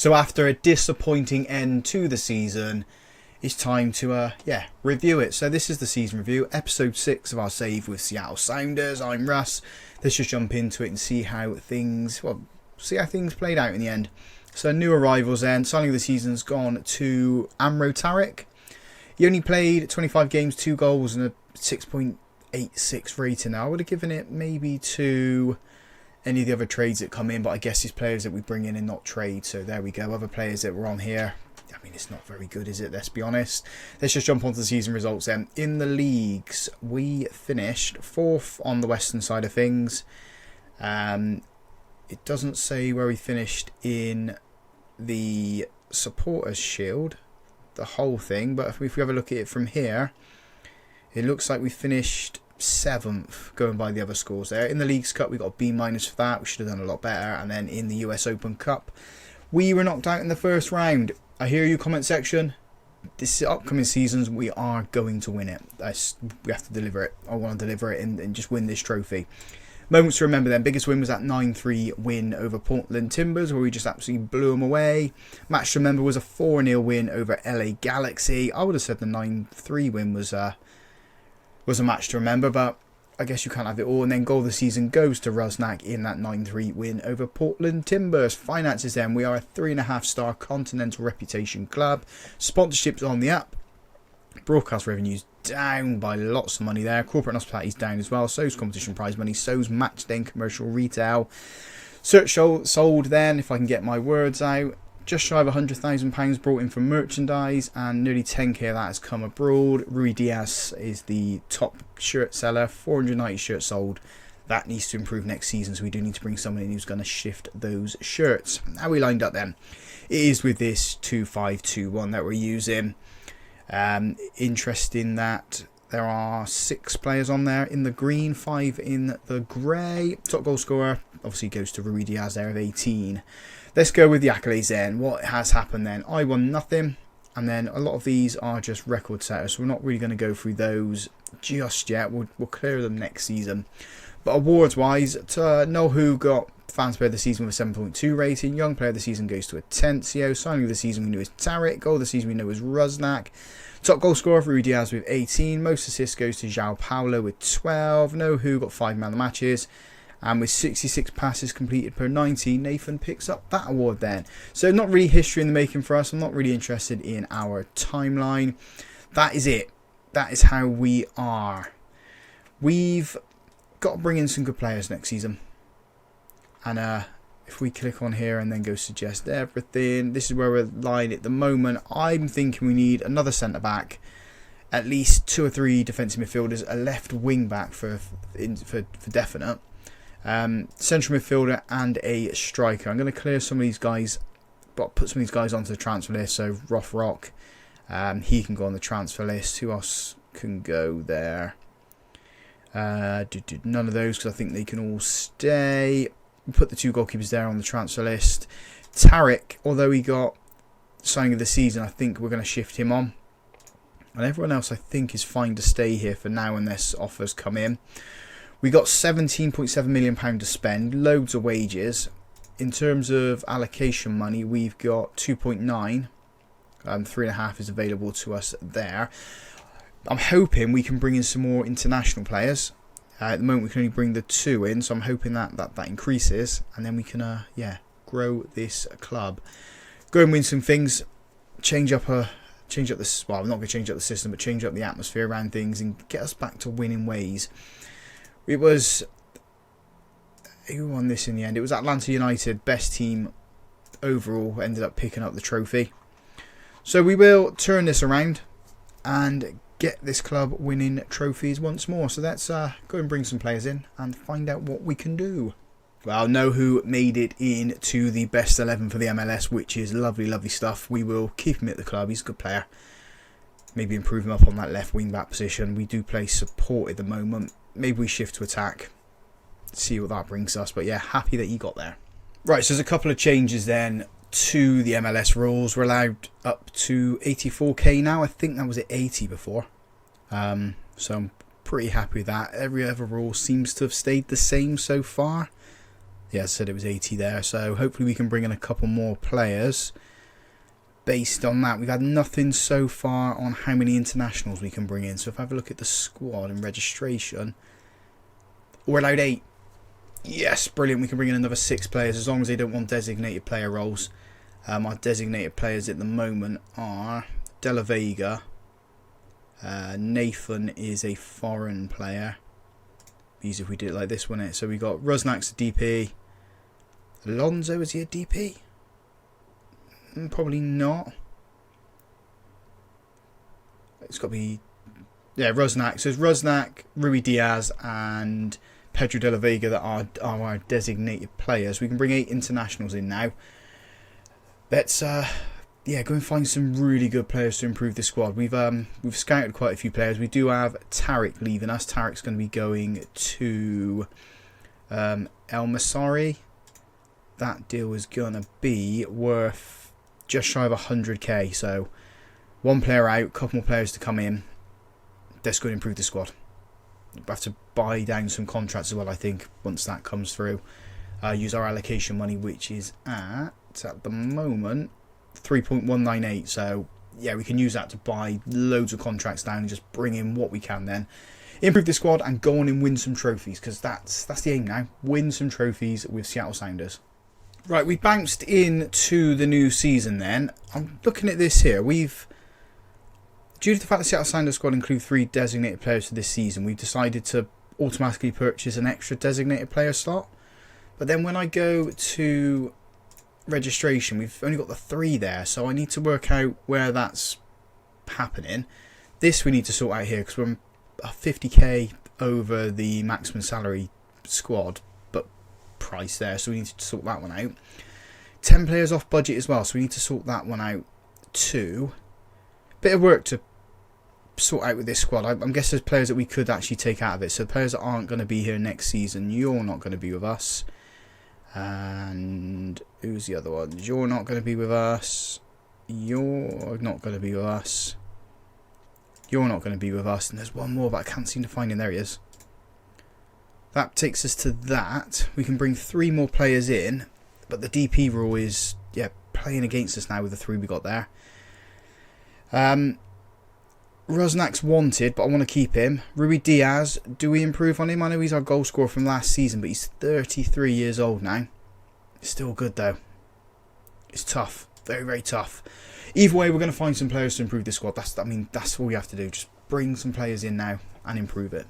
So after a disappointing end to the season, it's time to review it. So this is the season review, episode 6 of our save with Seattle Sounders. I'm Russ. Let's just jump into it and see how things played out in the end. So new arrivals then. Signing of the season's gone to Amro Tarek. He only played 25 games, 2 goals and a 6.86 rating. Now I would have given it maybe to any of the other trades that come in, but I guess it's players that we bring in and not trade. So there we go. Other players that were on here. I mean, it's not very good, is it? Let's be honest. Let's just jump onto the season results then. In the leagues, we finished 4th on the western side of things. It doesn't say where we finished in the supporters shield, the whole thing, but if we have a look at it from here, it looks like we finished 7th, going by the other scores there. In the Leagues Cup, we got a B- for that. We should have done a lot better. And then in the US Open Cup, we were knocked out in the first round. I hear you, comment section. This upcoming seasons, we are going to win it. We have to deliver it. I want to deliver it and just win this trophy. Moments to remember then. Biggest win was that 9-3 win over Portland Timbers, where we just absolutely blew them away. Match to remember was a 4-0 win over LA Galaxy. I would have said the 9-3 win was a match to remember, but I guess you can't have it all. And then goal of the season goes to Rusnak in that 9-3 win over Portland Timbers. Finances then, we are a 3.5-star continental reputation club. Sponsorships on the up. Broadcast revenues down by lots of money there. Corporate and hospitality is down as well. So's competition prize money. So's match day and commercial retail. Search sold then, if I can get my words out, just shy of £100,000 brought in from merchandise, and nearly 10k of that has come abroad. Rui Diaz is the top shirt seller, 490 shirts sold. That needs to improve next season, so we do need to bring someone in who's going to shift those shirts. How we lined up then? It is with this 2-5-2-1 that we're using. Interesting that there are 6 players on there in the green, 5 in the grey. Top goal scorer obviously goes to Rui Diaz there of 18. Let's go with the accolades then. What has happened then? I won nothing, and then a lot of these are just record setters, so we're not really going to go through those just yet. We'll clear them next season. But awards wise, to know who got Fans Player of the Season with a 7.2 rating. Young Player of the Season goes to Atencio. Signing of the Season we know is Tarek. Goal of the Season we know is Rusnak. Top goal scorer for Rui Diaz with 18. Most assists goes to João Paulo with 12. Know who got 5 man of the matches. And with 66 passes completed per 90, Nathan picks up that award then. So not really history in the making for us. I'm not really interested in our timeline. That is it. That is how we are. We've got to bring in some good players next season. And if we click on here and then go suggest everything, this is where we're lying at the moment. I'm thinking we need another centre-back, at least 2 or 3 defensive midfielders, a left wing-back for definite. Central midfielder and a striker. I'm going to clear some of these guys, but put some of these guys onto the transfer list. So Rock, he can go on the transfer list. Who else can go there? None of those, because I think they can all stay. We'll put the 2 goalkeepers there on the transfer list. Tarek, although he got signing of the season, I think we're going to shift him on. And everyone else I think is fine to stay here for now unless offers come in. We got £17.7 million to spend, loads of wages. In terms of allocation money, we've got 2.9. 3.5 is available to us there. I'm hoping we can bring in some more international players. At the moment, we can only bring the 2 in, so I'm hoping that increases, and then we can grow this club. Go and win some things. Change up this. Well, I'm not going to change up the system, but change up the atmosphere around things and get us back to winning ways. It was, who won this in the end? It was Atlanta United, best team overall, ended up picking up the trophy. So we will turn this around and get this club winning trophies once more. So let's go and bring some players in and find out what we can do. Well, know who made it into the best 11 for the MLS, which is lovely, lovely stuff. We will keep him at the club. He's a good player. Maybe improve him up on that left wing back position. We do play support at the moment. Maybe we shift to attack. See what that brings us. But yeah, happy that he got there. Right, so there's a couple of changes then to the MLS rules. We're allowed up to 84k now. I think that was at 80 before. So I'm pretty happy with that. Every other rule seems to have stayed the same so far. Yeah, I said it was 80 there. So hopefully we can bring in a couple more players based on that. We've had nothing so far on how many internationals we can bring in. So if I have a look at the squad and registration, we're allowed 8. Yes, brilliant. We can bring in another 6 players as long as they don't want designated player roles. Our designated players at the moment are De La Vega. Nathan is a foreign player. Easy if we did it like this, wouldn't it? So we got Rusnak's a DP. Alonso, is he a DP? Probably not. It's got to be... Yeah, Rusnak. So it's Rusnak, Rui Diaz and Pedro de la Vega that are our designated players. We can bring 8 internationals in now. Let's yeah, go and find some really good players to improve the squad. We've scouted quite a few players. We do have Tariq leaving us. Tariq's going to be going to El Masari. That deal is going to be worth just shy of 100k. So 1 player out, couple more players to come in. Let's go and improve the squad. We'll have to buy down some contracts as well, I think, once that comes through. Use our allocation money, which is at the moment 3.198. So yeah, we can use that to buy loads of contracts down and just bring in what we can, then improve the squad and go on and win some trophies, because that's the aim now. Win some trophies with Seattle Sounders. Right, we bounced into the new season then. I'm looking at this here. Due to the fact the Seattle Sounders squad include 3 designated players for this season, we've decided to automatically purchase an extra designated player slot. But then when I go to registration, we've only got the 3 there, so I need to work out where that's happening. This we need to sort out here, because we're 50k over the maximum salary squad but price there, so we need to sort that one out. 10 players off budget as well, so we need to sort that one out too. Bit of work to sort out with this squad. I'm guessing there's players that we could actually take out of it. So the players that aren't going to be here next season, you're not going to be with us. And who's the other one? You're not going to be with us. You're not going to be with us. You're not going to be with us. And there's one more, but I can't seem to find him. There he is. That takes us to that. We can bring 3 more players in, but the DP rule is, yeah, playing against us now with the 3 we got there. Rusnak's wanted, but I want to keep him. Rui Diaz, do we improve on him? I know he's our goal scorer from last season, but he's 33 years old now. Still good though. It's tough. Very, very tough. Either way, we're going to find some players to improve the squad. That's all we have to do. Just bring some players in now and improve it.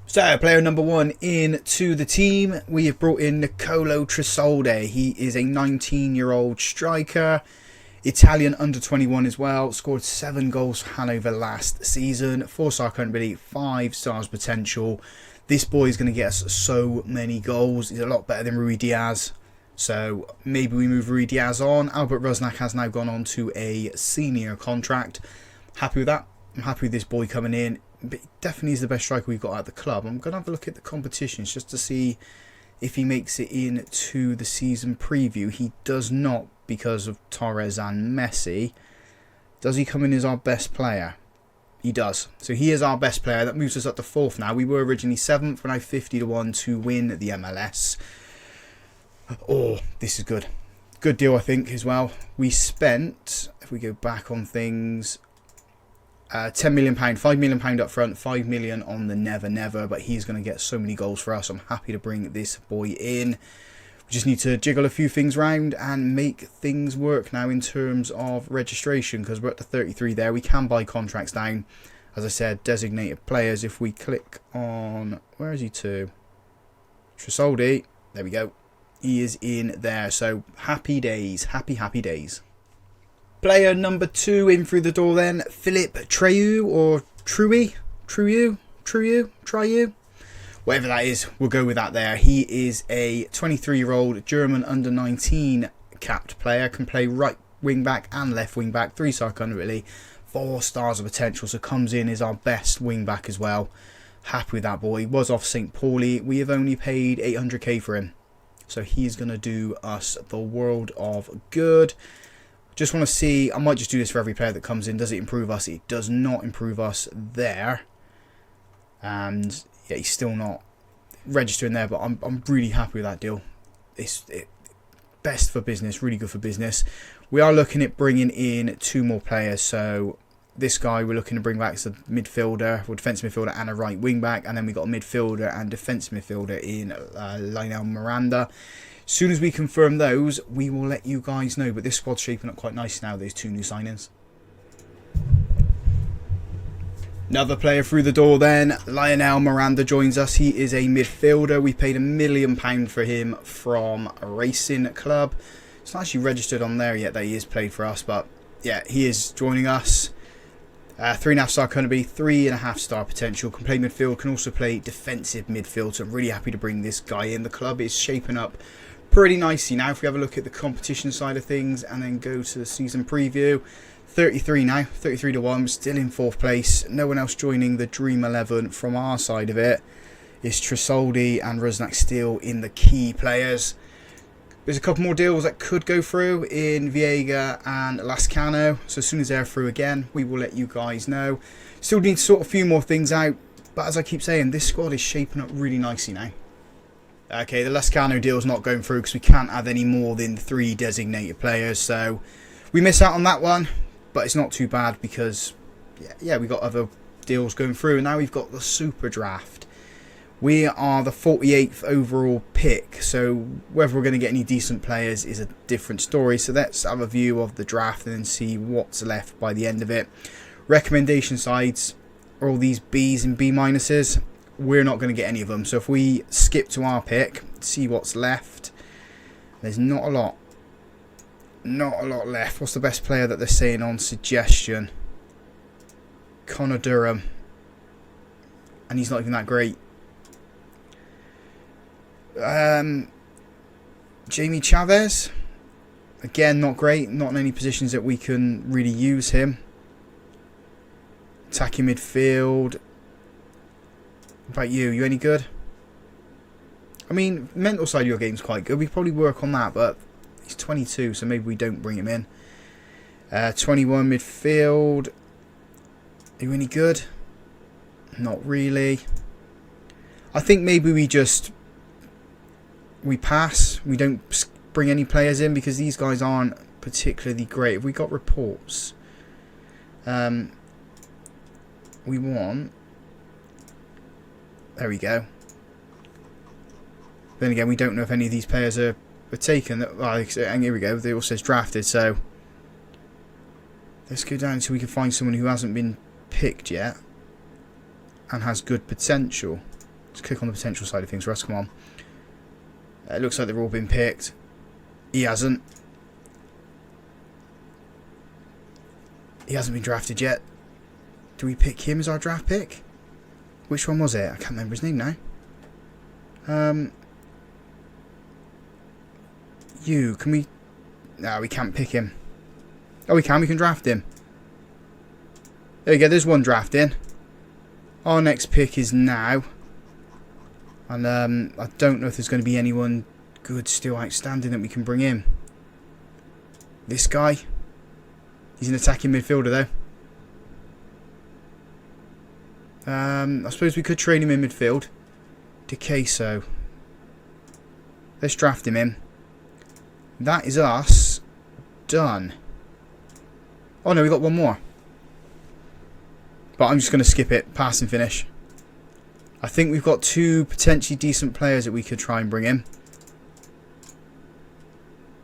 So, player number 1 into the team. We have brought in Nicolo Tresoldi. He is a 19-year-old striker. Italian under 21 as well. Scored 7 goals for Hanover last season. 4-star current ability, 5 stars potential. This boy is going to get us so many goals. He's a lot better than Rui Diaz. So maybe we move Rui Diaz on. Albert Rusnak has now gone on to a senior contract. Happy with that. I'm happy with this boy coming in. But definitely is the best striker we've got at the club. I'm going to have a look at the competitions just to see if he makes it into the season preview. He does not, because of Torres and Messi. Does he come in as our best player? He does. So he is our best player. That moves us up to 4th now. We were originally 7th. We're now 50-1 to win the MLS. Oh, this is good. Good deal, I think, as well. We spent, if we go back on things, £10 million, £5 million up front, £5 million on the never, but he's going to get so many goals for us. I'm happy to bring this boy in. We just need to jiggle a few things around and make things work now in terms of registration, because we're at the 33 there. We can buy contracts down. As I said, designated players. If we click on, where is he to? Tresoldi. There we go. He is in there. So happy days. Happy days. Player number 2 in through the door then. Philip Treu or Treu. Whatever that is, we'll go with that there. He is a 23-year-old German under 19 capped player. Can play right wing back and left wing back. 3-star current ability. 4 stars of potential. So comes in as our best wing back as well. Happy with that boy. He was off St. Pauli. We have only paid 800k for him. So he's going to do us the world of good. Just want to see, I might just do this for every player that comes in. Does it improve us? It does not improve us there. And yeah, he's still not register in there, but I'm really happy with that deal. It's best for business, really good for business. We are looking at bringing in 2 more players. So this guy we're looking to bring back as a midfielder, or defensive midfielder, and a right wing back, and then we got a midfielder and defensive midfielder in Lionel Miranda. As soon as we confirm those, we will let you guys know. But this squad's shaping up quite nice now, those 2 new signings. Another player through the door then, Lionel Miranda joins us. He is a midfielder. We paid £1 million for him from Racing Club. It's not actually registered on there yet that he is played for us, but yeah, he is joining us. 3.5 star current ability, 3.5 star potential. Can play midfield, can also play defensive midfield. So I'm really happy to bring this guy in. The club is shaping up pretty nicely now. If we have a look at the competition side of things and then go to the season preview, 33 now, 33 to 1, still in 4th place. No one else joining the Dream 11 from our side of it. It's Tresoldi and Rusnak still in the key players. There's a couple more deals that could go through in Viega and Lascano. So as soon as they're through again, we will let you guys know. Still need to sort a few more things out. But as I keep saying, this squad is shaping up really nicely now. Okay, the Lascano deal's not going through because we can't have any more than 3 designated players. So we miss out on that one. But it's not too bad because, yeah, we got other deals going through. And now we've got the Super Draft. We are the 48th overall pick. So whether we're going to get any decent players is a different story. So let's have a view of the draft and then see what's left by the end of it. Recommendation sides are all these Bs and B minuses. We're not going to get any of them. So if we skip to our pick, see what's left, there's not a lot. Not a lot left. What's the best player that they're saying on suggestion? Connor Durham. And he's not even that great. Jamie Chavez. Again, not great. Not in any positions that we can really use him. Attacking midfield. What about you? You any good? I mean, mental side of your game's quite good. We could probably work on that, but he's 22, so maybe we don't bring him in. 21 midfield. Are you any good? Not really. I think maybe we pass. We don't bring any players in because these guys aren't particularly great. Have we got reports? We want... There we go. Then again, we don't know if any of these players are taken. And here we go. They all says drafted. So let's go down until we can find someone who hasn't been picked yet and has good potential. Let's click on the potential side of things for us. Come on. It looks like they've all been picked. He hasn't. He hasn't been drafted yet. Do we pick him as our draft pick? Which one was it? I can't remember his name now. Can we... No, we can't pick him. Oh, we can. We can draft him. There we go. There's one draft in. Our next pick is now. And I don't know if there's going to be anyone good still outstanding that we can bring in. This guy. He's an attacking midfielder, though. I suppose we could train him in midfield. DeCaso. Let's draft him in. That is us done. Oh no, we got one more. But I'm just going to skip it. Pass and finish. I think we've got 2 potentially decent players that we could try and bring in.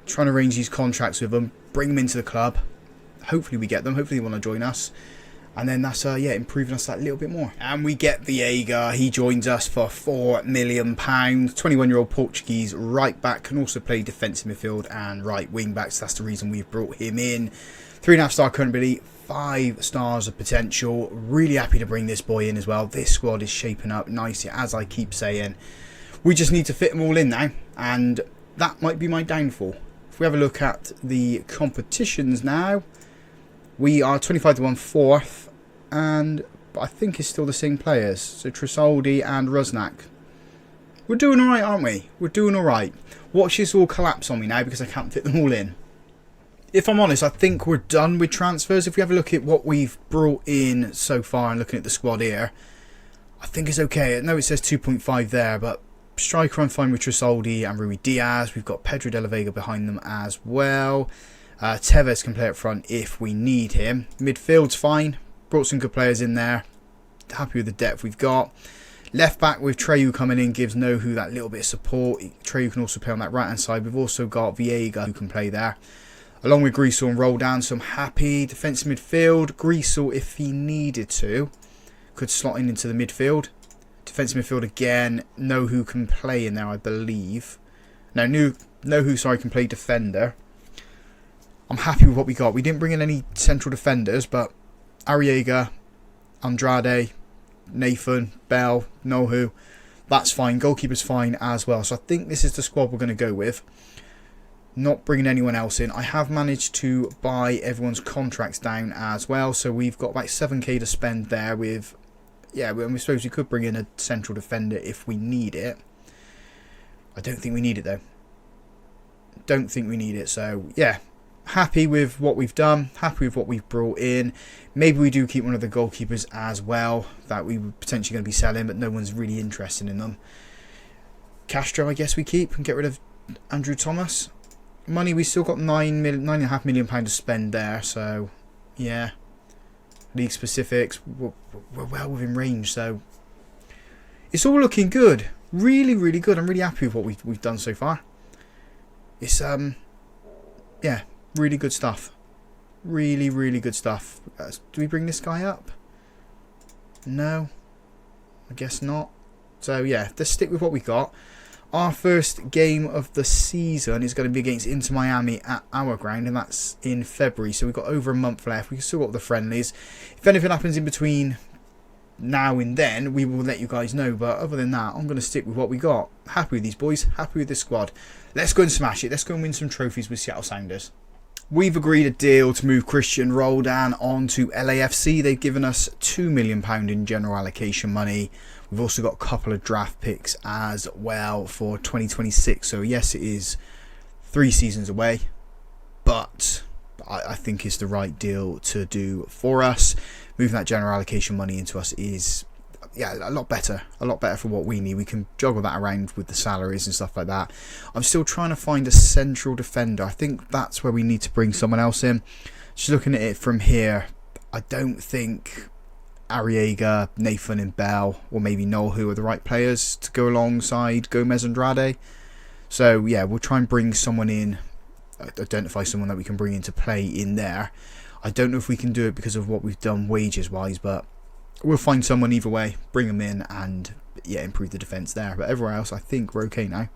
Trying to arrange these contracts with them. Bring them into the club. Hopefully we get them. Hopefully they want to join us. And then that's, yeah, improving us that little bit more. And we get Viega. He joins us for £4 million. 21-year-old Portuguese right back. Can also play defensive midfield and right wing back. So that's the reason we've brought him in. 3.5 star current ability. 5 stars of potential. Really happy to bring this boy in as well. This squad is shaping up nicely, as I keep saying. We just need to fit them all in now. And that might be my downfall. If we have a look at the competitions now. We are 25 to 1 4th, and I think it's still the same players. So Tresoldi and Rusnak. We're doing alright, aren't we? We're doing alright. Watch this all collapse on me now because I can't fit them all in. If I'm honest, I think we're done with transfers. If we have a look at what we've brought in so far and looking at the squad here, I think it's okay. I know it says 2.5 there, but Striker, I'm fine with Trisoldi and Rui Diaz. We've got Pedro de la Vega behind them as well. Tevez can play up front if we need him. Midfield's fine. Brought some good players in there. Happy with the depth we've got. Left back with Treyu coming in gives Nohu that little bit of support. Treyu can also play on that right hand side. We've also got Viega who can play there, along with Griesel and Roldan, so I'm happy. Defensive midfield, Griesel, if he needed to, could slot in into the midfield. Defensive midfield again, Nohu can play in there, I believe. No, Nohu, sorry, can play defender. I'm happy with what we got. We didn't bring in any central defenders, but Arriaga, Andrade, Nathan, Bell, Nohu, that's fine. Goalkeeper's fine as well. So I think this is the squad we're going to go with. Not bringing anyone else in. I have managed to buy everyone's contracts down as well. So we've got about 7k to spend there with... Yeah, we suppose we could bring in a central defender if we need it. I don't think we need it though. Don't think we need it. So yeah, happy with what we've done. Happy with what we've brought in. Maybe we do keep one of the goalkeepers as well that we were potentially going to be selling, but no one's really interested in them. Castro, I guess we keep and get rid of Andrew Thomas. Money, we still got £9.5 million to spend there, so yeah. League specifics, we're well within range, so it's all looking good. Really, really good. I'm really happy with what we've done so far. It's yeah, really good stuff. Really, really good stuff. Do we bring this guy up? No, I guess not. So yeah, let's stick with what we got. Our first game of the season is going to be against Inter Miami at our ground, and that's in February. So we've got over a month left. We've still got the friendlies. If anything happens in between now and then, we will let you guys know. But other than that, I'm going to stick with what we got. Happy with these boys. Happy with this squad. Let's go and smash it. Let's go and win some trophies with Seattle Sounders. We've agreed a deal to move Christian Roldan on to LAFC. They've given us £2 million in general allocation money. We've also got a couple of draft picks as well for 2026. So yes, it is 3 seasons away, but I think it's the right deal to do for us. Moving that general allocation money into us is, yeah, a lot better for what we need. We can juggle that around with the salaries and stuff like that. I'm still trying to find a central defender. I think that's where we need to bring someone else in. Just looking at it from here, I don't think Arriaga, Nathan and Bell, or maybe Noel, who are the right players to go alongside Gomez and Andrade. So yeah, we'll try and bring someone in, identify someone that we can bring in to play in there. I don't know if we can do it because of what we've done wages wise, but we'll find someone either way, bring them in, and yeah, improve the defence there. But everywhere else, I think we're okay now.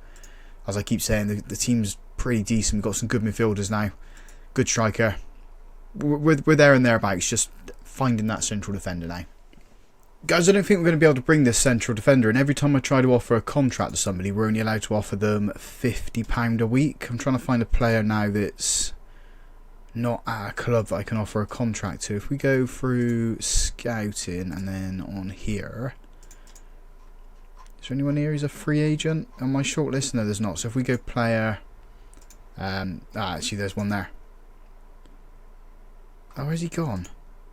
As I keep saying, the team's pretty decent. We've got some good midfielders now, good striker. We're there and thereabouts, just finding that central defender now. Guys, I don't think we're going to be able to bring this central defender, and every time I try to offer a contract to somebody, we're only allowed to offer them £50 a week. I'm trying to find a player now that's not at a club that I can offer a contract to. If we go through scouting and then on here, is there anyone here who's a free agent on my shortlist? No, there's not. So if we go player, actually there's one there. Oh, where's he gone?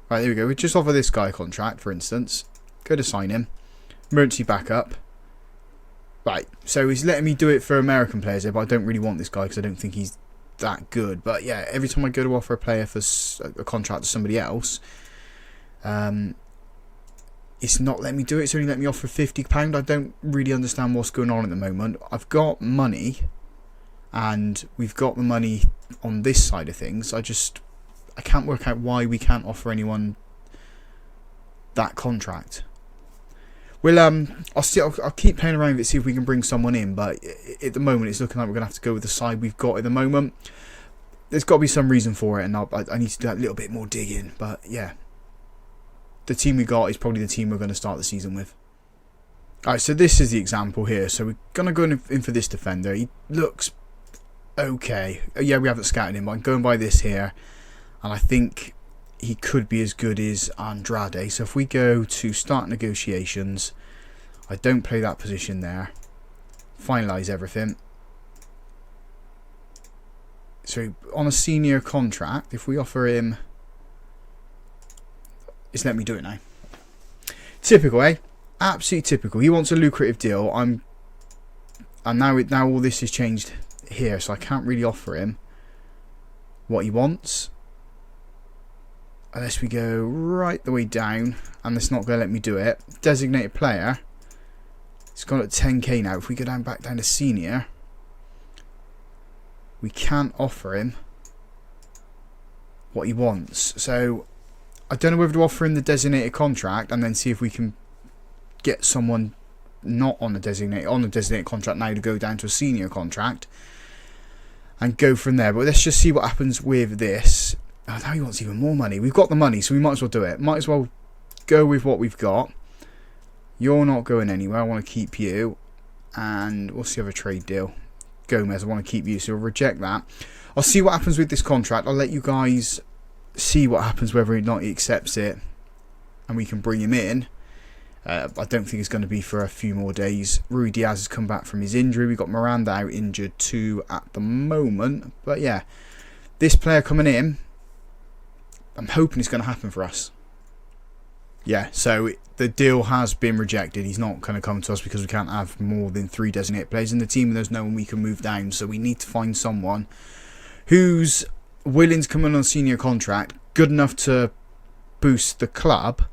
Right, there we go. We just offer this guy a contract, for instance. Go to sign him. Emergency backup. Right, so he's letting me do it for American players here, but I don't really want this guy because I don't think he's that good. But yeah, every time I go to offer a player for a contract to somebody else, it's not letting me do it. It's only letting me offer £50. I don't really understand what's going on at the moment. I've got money, and we've got the money on this side of things. I can't work out why we can't offer anyone that contract. Well, I'll keep playing around with it, see if we can bring someone in. But at the moment, it's looking like we're going to have to go with the side we've got at the moment. There's got to be some reason for it, and I need to do that little bit more digging. But yeah, the team we got is probably the team we're going to start the season with. Alright, so this is the example here. So we're going to go in for this defender. He looks okay. Yeah, we haven't scouted him, but I'm going by this here. And I think he could be as good as Andrade. So if we go to start negotiations, I don't play that position there. Finalise everything. So on a senior contract, if we offer him... It's let me do it now. Typical, eh? Absolutely typical. He wants a lucrative deal. I'm And now all this is changed here, so I can't really offer him what he wants. Unless we go right the way down, and it's not going to let me do it. Designated player. It's gone at 10k now. If we go back down to senior, we can't offer him what he wants. So I don't know whether to offer him the designated contract and then see if we can get someone not on the designated contract now to go down to a senior contract and go from there. But let's just see what happens with this. Oh, now he wants even more money. We've got the money, so we might as well do it. Might as well go with what we've got. You're not going anywhere. I want to keep you. And what's the other trade deal? Gomez, I want to keep you, so we'll reject that. I'll see what happens with this contract. I'll let you guys see what happens, whether or not he accepts it, and we can bring him in. I don't think it's going to be for a few more days. Rui Diaz has come back from his injury. We've got Miranda out injured too at the moment. But yeah, this player coming in, I'm hoping it's going to happen for us. Yeah, so the deal has been rejected. He's not going to come to us because we can't have more than 3 designated players in the team, and there's no one we can move down. So we need to find someone who's willing to come in on a senior contract, good enough to boost the club,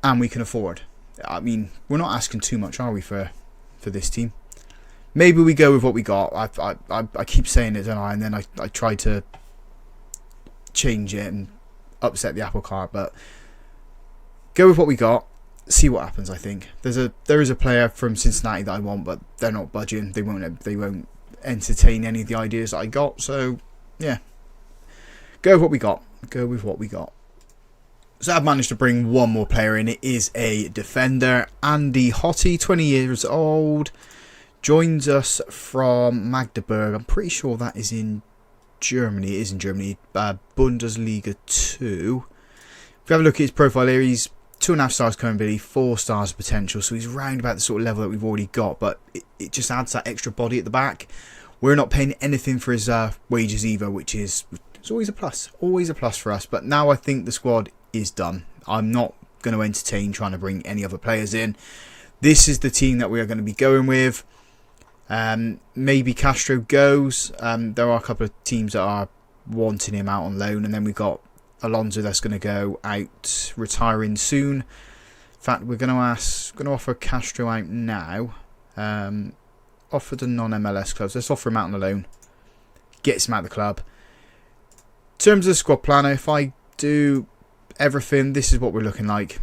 and we can afford. I mean, we're not asking too much, are we, for this team? Maybe we go with what we got. I keep saying it, don't I? And then I try to change it and upset the apple cart, but go with what we got, see what happens. I think there is a player from Cincinnati that I want, but they're not budging. They won't entertain any of the ideas that I got. So yeah, go with what we got. So I've managed to bring one more player in. It is a defender, Andy Hottie, 20 years old, joins us from Magdeburg. I'm pretty sure that is in Germany. It is in Germany, Bundesliga 2. If you have a look at his profile here, he's 2.5 stars current ability, 4 stars potential, so he's round about the sort of level that we've already got, but it just adds that extra body at the back. We're not paying anything for his wages either, which is always a plus for us. But now I think the squad is done. I'm not going to entertain trying to bring any other players in. This is the team that we are going to be going with. Maybe Castro goes. There are a couple of teams that are wanting him out on loan, and then we've got Alonso that's going to go out, retiring soon. In fact, we're going to offer Castro out now. Offer the non-MLS clubs. Let's offer him out on the loan. Gets him out of the club. In terms of the squad planner, if I do everything, this is what we're looking like.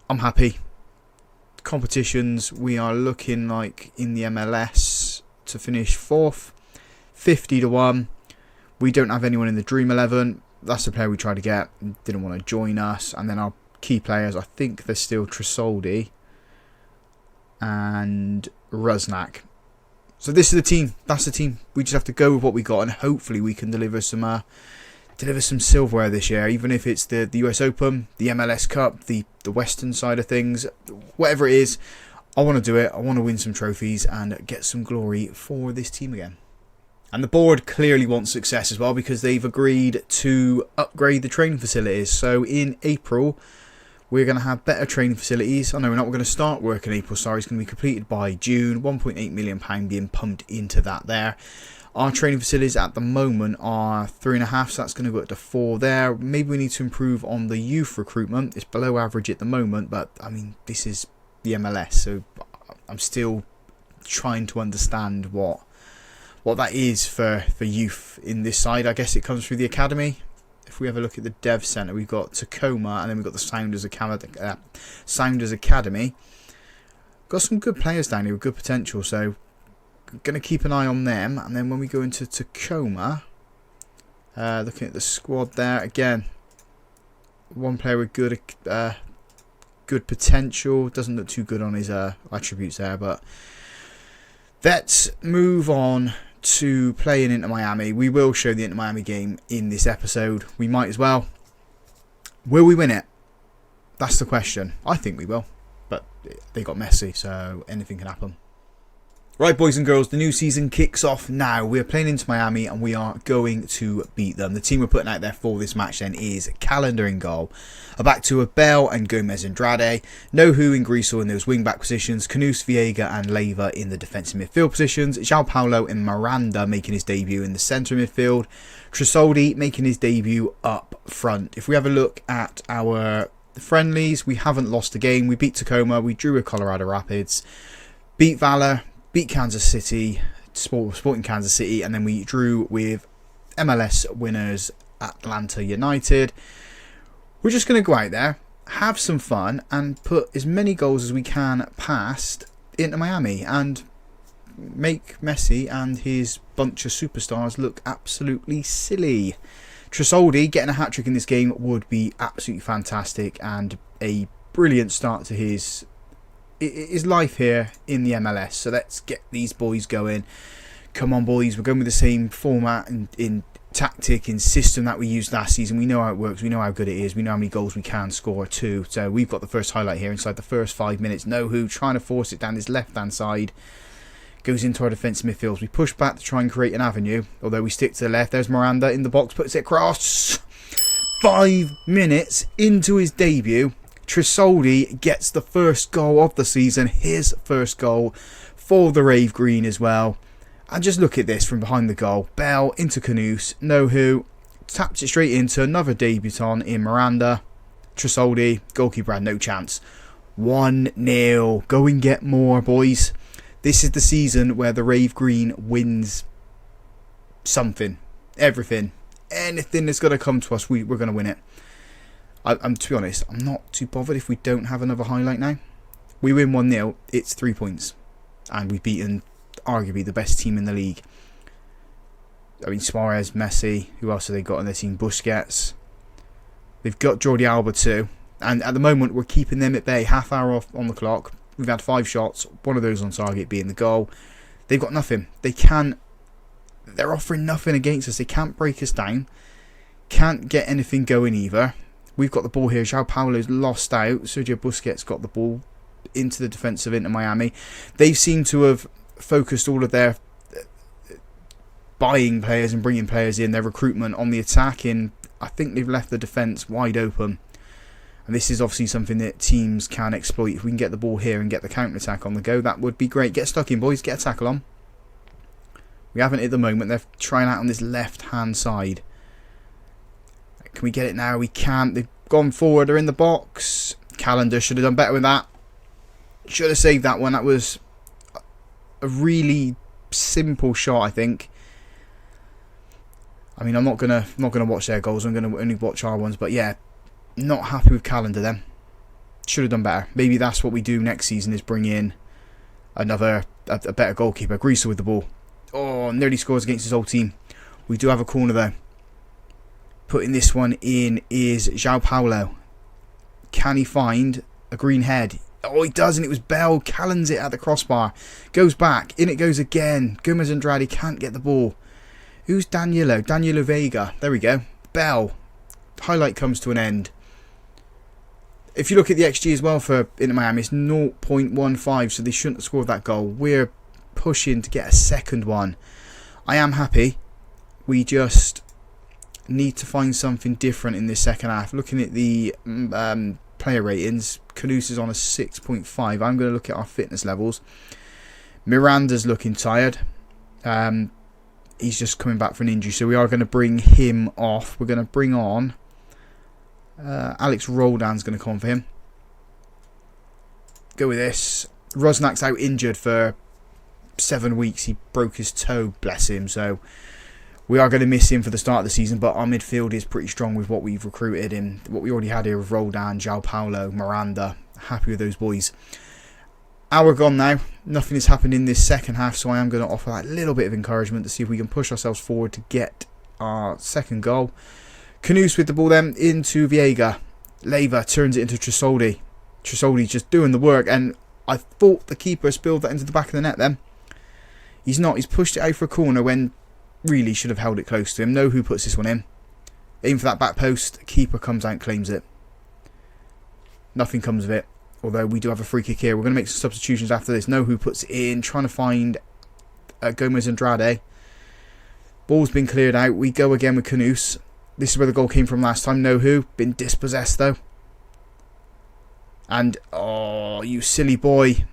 I'm happy. Competitions, we are looking like in the MLS to finish 4th, 50-1. We don't have anyone in the Dream 11. That's the player we tried to get. Didn't want to join us. And then our key players, I think there's still Tresoldi and Rusnak. So this is the team. That's the team. We just have to go with what we got, and hopefully we can deliver some silverware this year. Even if it's the US Open, the MLS Cup, the Western side of things, whatever it is, I want to do it. I want to win some trophies and get some glory for this team again. And the board clearly wants success as well, because they've agreed to upgrade the training facilities. So in April, we're going to have better training facilities. I know we're not going to start work in April, sorry. It's going to be completed by June. £1.8 million being pumped into that there. Our training facilities at the moment are 3.5, so that's going to go up to 4 there. Maybe we need to improve on the youth recruitment. It's below average at the moment, but I mean, this is the MLS, so I'm still trying to understand what that is for youth in this side. I guess it comes through the academy. If we have a look at the Dev Centre, we've got Tacoma, and then we've got the Sounders Academy. Got some good players down here with good potential, so going to keep an eye on them. And then when we go into Tacoma, looking at the squad there, again, one player with good potential. Doesn't look too good on his attributes there, but let's move on to playing Inter Miami. We will show the Inter Miami game in this episode. We might as well. Will we win it? That's the question. I think we will, but they got Messi, so anything can happen. Right, boys and girls, the new season kicks off now. We're playing into Miami and we are going to beat them. The team we're putting out there for this match then is Calendar in goal. A back two of Bell and Gomez Andrade. Nohu and Grisel in those wing back positions. Canus, Viega and Leyva in the defensive midfield positions. João Paulo and Miranda making his debut in the centre midfield. Tresoldi making his debut up front. If we have a look at our friendlies, we haven't lost a game. We beat Tacoma, we drew with Colorado Rapids, beat Valor, beat Kansas City, Sporting Kansas City, and then we drew with MLS winners Atlanta United. We're just going to go out there, have some fun, and put as many goals as we can past into Miami and make Messi and his bunch of superstars look absolutely silly. Tresoldi getting a hat-trick in this game would be absolutely fantastic and a brilliant start to his life here in the MLS. So let's get these boys going. Come on, boys, we're going with the same format and in tactic and system that we used last season. We know how it works, we know how good it is, we know how many goals we can score too. So we've got the first highlight here inside the first 5 minutes. Nohu trying to force it down his left hand side, goes into our defensive midfield. We push back to try and create an avenue, although we stick to the left. There's Miranda in the box, puts it across. 5 minutes into his debut, Tresoldi gets the first goal of the season, his first goal for the Rave Green as well. And just look at this from behind the goal. Bell into Canus, Nohu taps it straight into another debutant in Miranda. Tresoldi, goalkeeper had no chance. 1-0. Go and get more, boys. This is the season where the Rave Green wins something, everything, anything that's going to come to us. We're going to win it. I'm to be honest, I'm not too bothered if we don't have another highlight now. We win 1-0, it's 3 points. And we've beaten arguably the best team in the league. I mean, Suarez, Messi, who else have they got on their team? Busquets. They've got Jordi Alba too. And at the moment, we're keeping them at bay. Half hour off on the clock. We've had 5 shots, one of those on target being the goal. They've got nothing. They're offering nothing against us. They can't break us down. Can't get anything going either. We've got the ball here. João Paulo's lost out. Sergio Busquets got the ball into the defence of Inter Miami. They seem to have focused all of their buying players and bringing players in, their recruitment on the attack. I think they've left the defence wide open. And this is obviously something that teams can exploit. If we can get the ball here and get the counter-attack on the go, that would be great. Get stuck in, boys. Get a tackle on. We haven't at the moment. They're trying out on this left-hand side. Can we get it now? We can't. They've gone forward. They're in the box. Calendar should have done better with that. Should have saved that one. That was a really simple shot, I think. I mean, I'm not gonna watch their goals. I'm gonna only watch our ones. But yeah, not happy with Calendar then. Should have done better. Maybe that's what we do next season, is bring in a better goalkeeper. Grisel with the ball. Oh, nearly scores against his old team. We do have a corner though. Putting this one in is João Paulo. Can he find a green head? Oh, he does, and it was Bell. Callens it at the crossbar. Goes back. In it goes again. Gomez Andrade can't get the ball. Who's Danilo? Danilo Vega. There we go. Bell. Highlight comes to an end. If you look at the XG as well for Inter Miami, it's 0.15, so they shouldn't have scored that goal. We're pushing to get a second one. I am happy. We just need to find something different in this second half. Looking at the player ratings, Canus is on a 6.5. I'm going to look at our fitness levels. Miranda's looking tired. He's just coming back from an injury, so we are going to bring him off. We're going to bring on Alex Roldan's going to come on for him. Go with this. Rosnak's out injured for 7 weeks. He broke his toe, bless him. So we are going to miss him for the start of the season, but our midfield is pretty strong with what we've recruited and what we already had here with Roldan, João Paulo, Miranda. Happy with those boys. Hour gone now. Nothing has happened in this second half, so I am going to offer that little bit of encouragement to see if we can push ourselves forward to get our second goal. Canus with the ball then into Viega. Leyva turns it into Tresoldi. Tresoldi's just doing the work, and I thought the keeper spilled that into the back of the net then. He's not. He's pushed it out for a corner when really should have held it close to him. Know who puts this one in. Aim for that back post. Keeper comes out and claims it. Nothing comes of it. Although we do have a free kick here. We're going to make some substitutions after this. Know who puts it in. Trying to find Gomez Andrade. Ball's been cleared out. We go again with Knus. This is where the goal came from last time. Know who. Been dispossessed though. And, oh, you silly boy.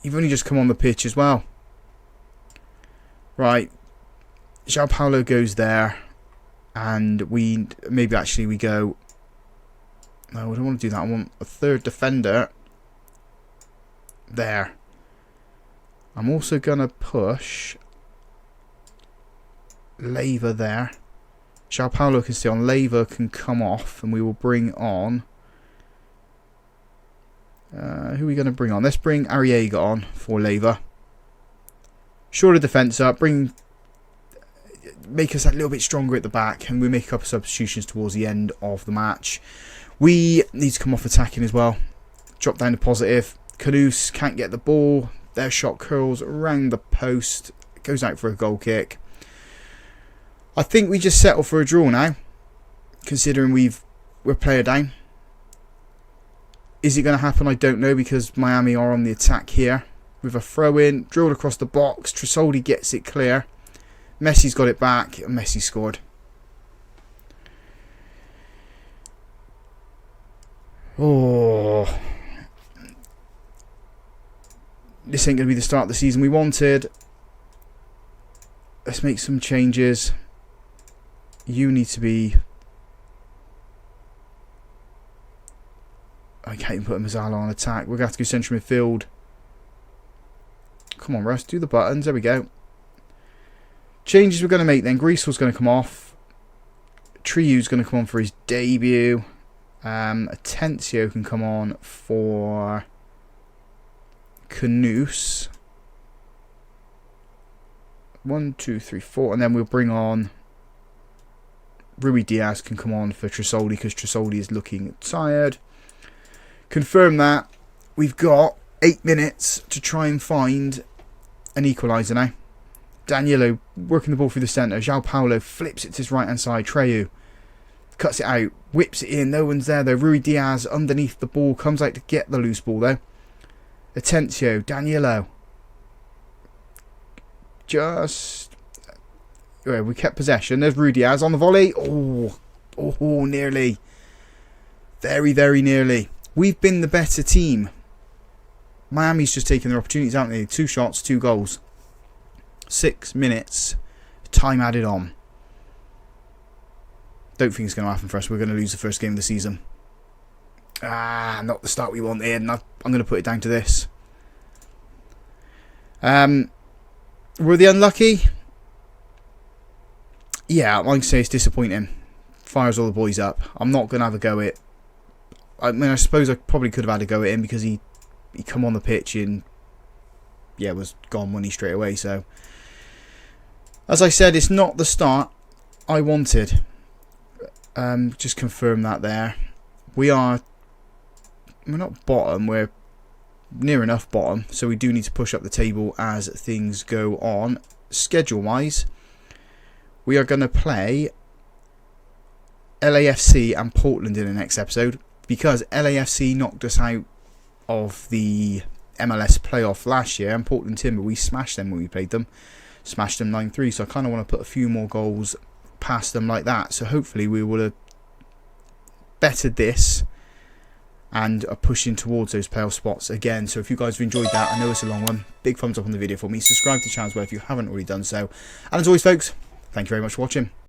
You've only just come on the pitch as well. Right. João Paulo goes there. And we go... No, I don't want to do that. I want a third defender. There. I'm also going to push Leva there. João Paulo can stay on. Leva can come off. And we will bring on... who are we going to bring on? Let's bring Arriaga on for Leva. Shore the defence up. Make us a little bit stronger at the back. And we make a couple of substitutions towards the end of the match. We need to come off attacking as well. Drop down to positive. Knus can't get the ball. Their shot curls around the post. Goes out for a goal kick. I think we just settle for a draw now. Considering we're player down. Is it going to happen? I don't know, because Miami are on the attack here. With a throw in. Drilled across the box. Tresoldi gets it clear. Messi's got it back. And Messi scored. Oh, this ain't going to be the start of the season we wanted. Let's make some changes. You need to be... I can't even put Mazzala on attack. We're going to have to go central midfield. Come on, Russ, do the buttons. There we go. Changes we're going to make then. Griesel's going to come off. Triu's going to come on for his debut. Atencio can come on for Knus. 1, 2, 3, 4. And then we'll bring on Rui Diaz can come on for Tresoldi, because Tresoldi is looking tired. Confirm that. We've got 8 minutes to try and find an equaliser now. Danilo working the ball through the centre. João Paulo flips it to his right hand side. Treu cuts it out, whips it in, no one's there though. Rui Diaz underneath the ball, comes out to get the loose ball though. Atencio, Danilo. We kept possession. There's Rui Diaz on the volley. Oh, nearly. Very, very nearly. We've been the better team. Miami's just taking their opportunities, haven't they? 2 shots, 2 goals. 6 minutes. Time added on. Don't think it's going to happen for us. We're going to lose the first game of the season. Not the start we wanted. And I'm going to put it down to this. Were they unlucky? Yeah, I'd like to say it's disappointing. Fires all the boys up. I'm not going to have a go at it. I mean, I suppose I probably could have had a go at him, because he come on the pitch and was gone money straight away. So, as I said, it's not the start I wanted. Just confirm that there. We're not bottom, we're near enough bottom, so we do need to push up the table as things go on. Schedule wise, we are going to play LAFC and Portland in the next episode, because LAFC knocked us out of the MLS playoff last year, and Portland Timber, we smashed them when we played them. Smashed them 9-3, so I kind of want to put a few more goals past them like that. So hopefully we will have bettered this and are pushing towards those playoff spots again. So if you guys have enjoyed that, I know it's a long one, big thumbs up on the video for me. Subscribe to the channel as well if you haven't already done so. And as always, folks, thank you very much for watching.